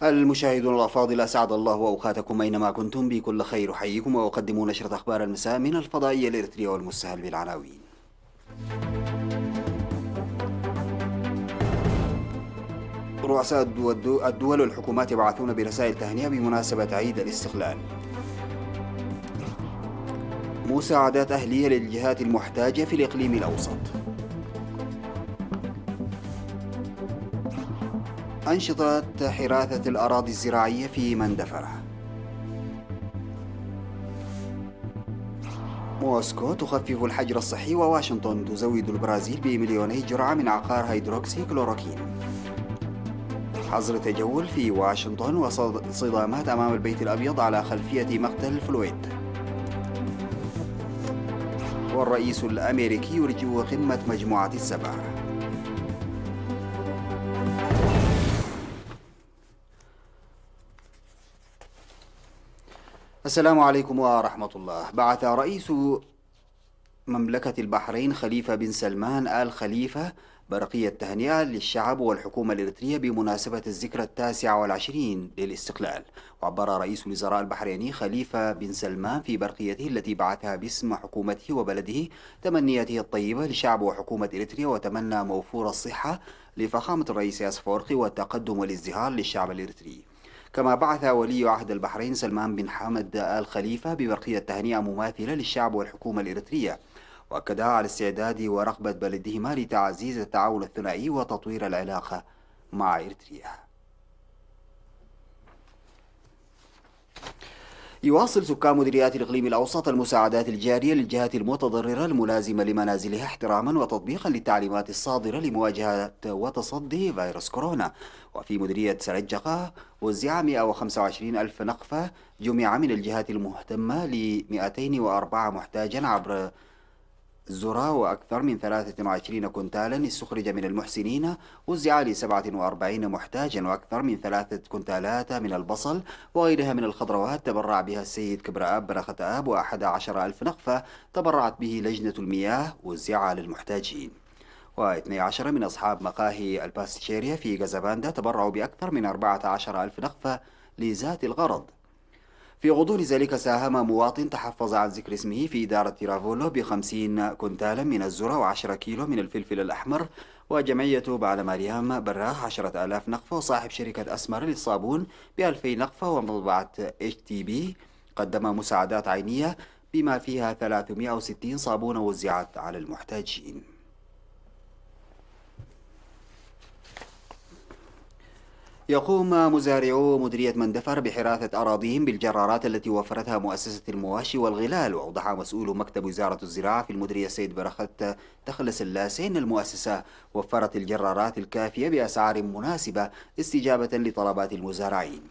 المشاهدون الأفاضل، أسعد الله أوقاتكم أينما كنتم بكل خير. أحييكم وأقدم نشرة أخبار المساء من الفضائية الإريترية والمستهل بالعناوين. رؤساء الدول والحكومات يبعثون برسائل تهنئة بمناسبة عيد الاستقلال. مساعدات أهلية للجهات المحتاجة في الإقليم الأوسط. أنشطة حراثة الأراضي الزراعية في مندفرة. موسكو تخفف الحجر الصحي، وواشنطن تزود البرازيل بمليوني جرعة من عقار هيدروكسي كلوروكين. حظر تجول في واشنطن وصدامات أمام البيت الأبيض على خلفية مقتل فلويد. والرئيس الأمريكي يرجو قمة مجموعة السبع. السلام عليكم ورحمة الله. بعث رئيس مملكة البحرين خليفة بن سلمان آل خليفة برقية تهنئة للشعب والحكومة الإريترية بمناسبة الذكرى 29 للاستقلال. وعبر رئيس الوزراء البحريني خليفة بن سلمان في برقيته التي بعثها باسم حكومته وبلده تمنياته الطيبة لشعب وحكومة إريتريا، وتمنى موفور الصحة لفخامة الرئيس أفورقي والتقدم والازدهار للشعب الإريتري. كما بعث ولي عهد البحرين سلمان بن حمد آل خليفة ببرقية تهنئة مماثلة للشعب والحكومة الإريترية، وأكدا على استعداد ورغبة بلدهما لتعزيز التعاون الثنائي وتطوير العلاقة مع إريتريا. يواصل سكان مديريات الإقليم الأوسط المساعدات الجارية للجهات المتضررة الملازمة لمنازلها احتراما وتطبيقا للتعليمات الصادرة لمواجهة وتصدي فيروس كورونا. وفي مديرية سرجقة وزع 125 ألف نقفة جمع من الجهات المهتمة ل 204 محتاجا عبر الذرة، وأكثر من 23 كنتالا استخرج من المحسنين وزع ل 47 محتاجا، وأكثر من 3 كنتالات من البصل وغيرها من الخضروات تبرع بها السيد كبر آب برخة آب، و11 ألف نقفة تبرعت به لجنة المياه وزع للمحتاجين. و12 من أصحاب مقاهي الباستشيريا في غازاباندا تبرعوا بأكثر من 14 ألف نقفة لذات الغرض. في غضون ذلك ساهم مواطن تحفظ عن ذكر اسمه في إدارة تيرافولو ب50 كنتالا من الذرة و10 كيلو من الفلفل الأحمر، وجمعية بعد مريم براخ 10,000 نقفة، وصاحب شركة أسمر للصابون ب2000 نقفة، ومطبعة HTB قدم مساعدات عينية بما فيها 360 صابونة وزعت على المحتاجين. يقوم مزارعو مديرية مندفر بحراثة أراضيهم بالجرارات التي وفرتها مؤسسة المواشي والغلال. وأوضح مسؤول مكتب وزارة الزراعة في المديرية السيد برخت تخلص اللاسي أن المؤسسة وفرت الجرارات الكافية بأسعار مناسبة استجابة لطلبات المزارعين.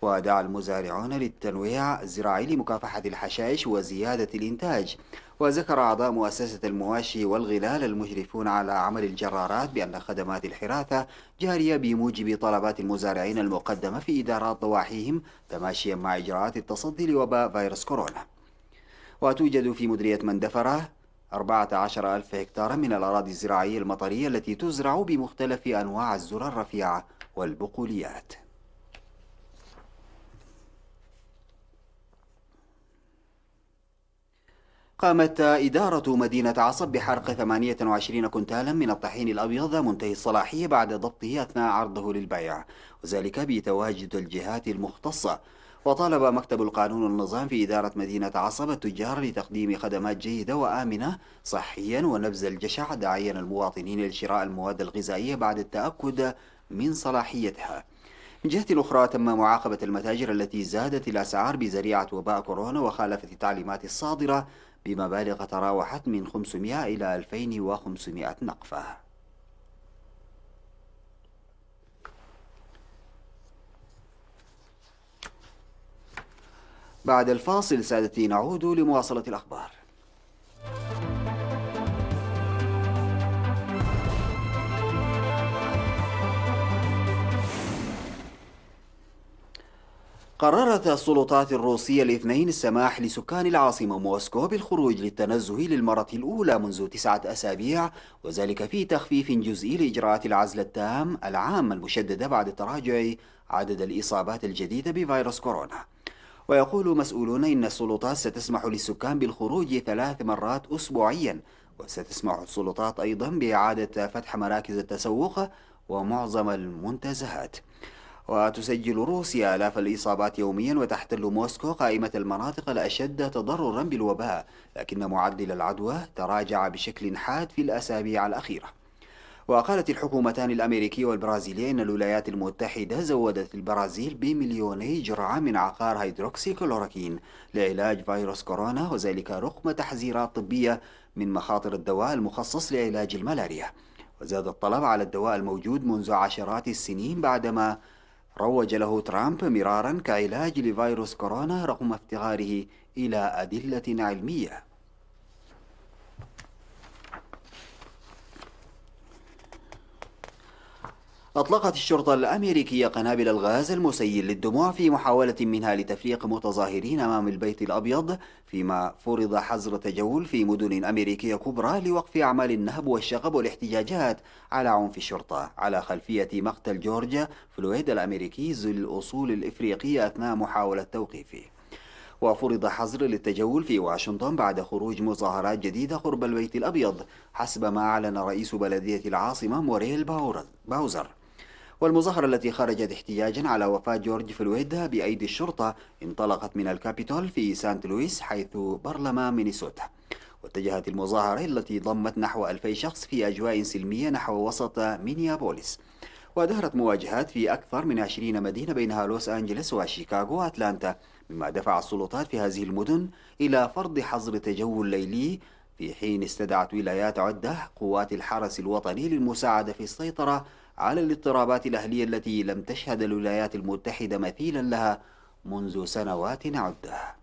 ودعا المزارعون للتنويع الزراعي لمكافحة الحشائش وزيادة الإنتاج. وذكر أعضاء مؤسسة المواشي والغلال المشرفون على عمل الجرارات بأن خدمات الحراثة جارية بموجب طلبات المزارعين المقدمة في إدارات ضواحيهم، تماشيا مع إجراءات التصدي لوباء فيروس كورونا. وتوجد في مديرية مندفرة 14 ألف هكتار من الأراضي الزراعية المطرية التي تزرع بمختلف أنواع الذرة الرفيعة والبقوليات. قامت إدارة مدينة عصب بحرق 28 كنتالا من الطحين الأبيض منتهي الصلاحية بعد ضبطه أثناء عرضه للبيع، وذلك بتواجد الجهات المختصة. وطالب مكتب القانون والنظام في إدارة مدينة عصب التجار لتقديم خدمات جيدة وآمنة صحيا ونبذ الجشع، داعيا المواطنين لشراء المواد الغذائية بعد التأكد من صلاحيتها. من جهة أخرى تم معاقبة المتاجر التي زادت الأسعار بذريعة وباء كورونا وخالفت التعليمات الصادرة بمبالغ تراوحت من 500 إلى 2500 نقفة. بعد الفاصل سادتي نعود لمواصلة الأخبار. قررت السلطات الروسية الاثنين السماح لسكان العاصمة موسكو بالخروج للتنزه للمرة الأولى منذ 9 أسابيع، وذلك في تخفيف جزئي لإجراءات العزل التام العام المشددة بعد تراجع عدد الإصابات الجديدة بفيروس كورونا. ويقول مسؤولون إن السلطات ستسمح للسكان بالخروج 3 مرات أسبوعيا، وستسمح السلطات أيضا بإعادة فتح مراكز التسوق ومعظم المنتزهات. وتسجل روسيا آلاف الإصابات يوميا، وتحتل موسكو قائمة المناطق الأشد تضررا بالوباء، لكن معدل العدوى تراجع بشكل حاد في الأسابيع الأخيرة. وقالت الحكومتان الأمريكية والبرازيلية إن الولايات المتحدة زودت البرازيل بمليوني جرعة من عقار هيدروكسي كلوروكين لعلاج فيروس كورونا، وذلك رغم تحذيرات طبية من مخاطر الدواء المخصص لعلاج الملاريا. وزاد الطلب على الدواء الموجود منذ عشرات السنين بعدما روج له ترامب مرارا كعلاج لفيروس كورونا رغم افتقاره إلى أدلة علمية. أطلقت الشرطة الأمريكية قنابل الغاز المسيل للدموع في محاولة منها لتفريق متظاهرين أمام البيت الأبيض، فيما فرض حظر تجول في مدن أمريكية كبرى لوقف أعمال النهب والشغب والاحتجاجات على عنف الشرطة على خلفية مقتل جورج فلويد الأمريكي ذو الأصول الإفريقية أثناء محاولة توقيفه. وفرض حظر للتجول في واشنطن بعد خروج مظاهرات جديدة قرب البيت الأبيض، حسب ما أعلن رئيس بلدية العاصمة موريل باوزر. والمظاهرة التي خرجت احتجاجا على وفاة جورج فلويد بأيدي الشرطة انطلقت من الكابيتول في سانت لويس حيث برلمان مينيسوتا. واتجهت المظاهرة التي ضمت نحو 2000 شخص في أجواء سلمية نحو وسط مينيابوليس. ودهرت مواجهات في أكثر من 20 مدينة بينها لوس أنجلوس وشيكاغو وأتلانتا، مما دفع السلطات في هذه المدن إلى فرض حظر تجول ليلي، في حين استدعت ولايات عدة قوات الحرس الوطني للمساعدة في السيطرة على الاضطرابات الأهلية التي لم تشهد الولايات المتحدة مثيلا لها منذ سنوات عدة.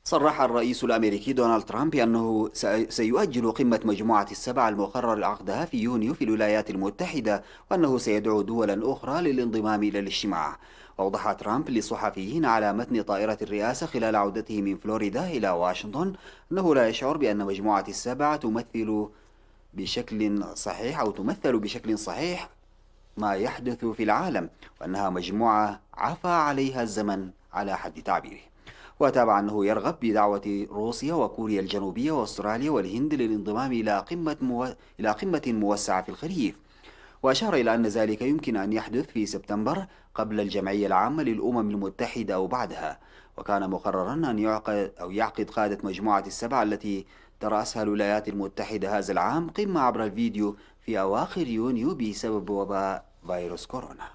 صرح الرئيس الأمريكي دونالد ترامب بأنه سيؤجل قمة مجموعة السبع المقرر عقدها في يونيو في الولايات المتحدة، وأنه سيدعو دولا أخرى للانضمام إلى الاجتماع. أوضح ترامب للصحفيين على متن طائرة الرئاسة خلال عودته من فلوريدا إلى واشنطن أنه لا يشعر بأن مجموعة السبع تمثل بشكل صحيح ما يحدث في العالم، وأنها مجموعة عفى عليها الزمن على حد تعبيره. وتابع أنه يرغب بدعوة روسيا وكوريا الجنوبية وأستراليا والهند للانضمام إلى قمة موسعة في الخريف. وأشار إلى أن ذلك يمكن أن يحدث في سبتمبر قبل الجمعية العامة للأمم المتحدة أو بعدها. وكان مقررا أن يعقد قادة مجموعة السبع التي ترأسها الولايات المتحدة هذا العام قمة عبر الفيديو في أواخر يونيو بسبب وباء فيروس كورونا.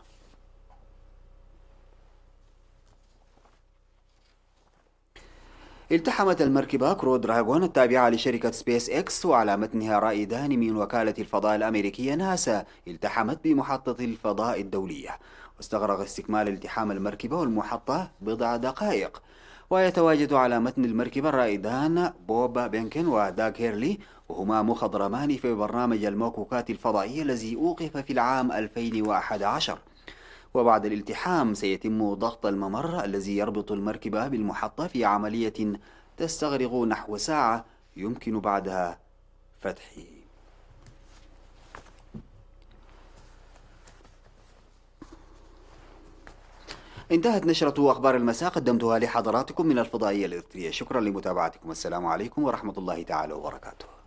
التحمت المركبة كرو دراغون التابعة لشركة سبيس إكس وعلى متنها رائدان من وكالة الفضاء الأمريكية ناسا التحمت بمحطة الفضاء الدولية، واستغرق استكمال التحام المركبة والمحطة بضع دقائق. ويتواجد على متن المركبة الرائدان بوب بينكن وداغ هيرلي، وهما مخضرمان في برنامج الموكوكات الفضائية الذي أوقف في العام 2011. وبعد الالتحام سيتم ضغط الممر الذي يربط المركبة بالمحطة في عملية تستغرق نحو ساعة يمكن بعدها فتحه. انتهت نشرة أخبار المساء، قدمتها لحضراتكم من الفضائية الإرثية. شكرا لمتابعتكم، السلام عليكم ورحمة الله تعالى وبركاته.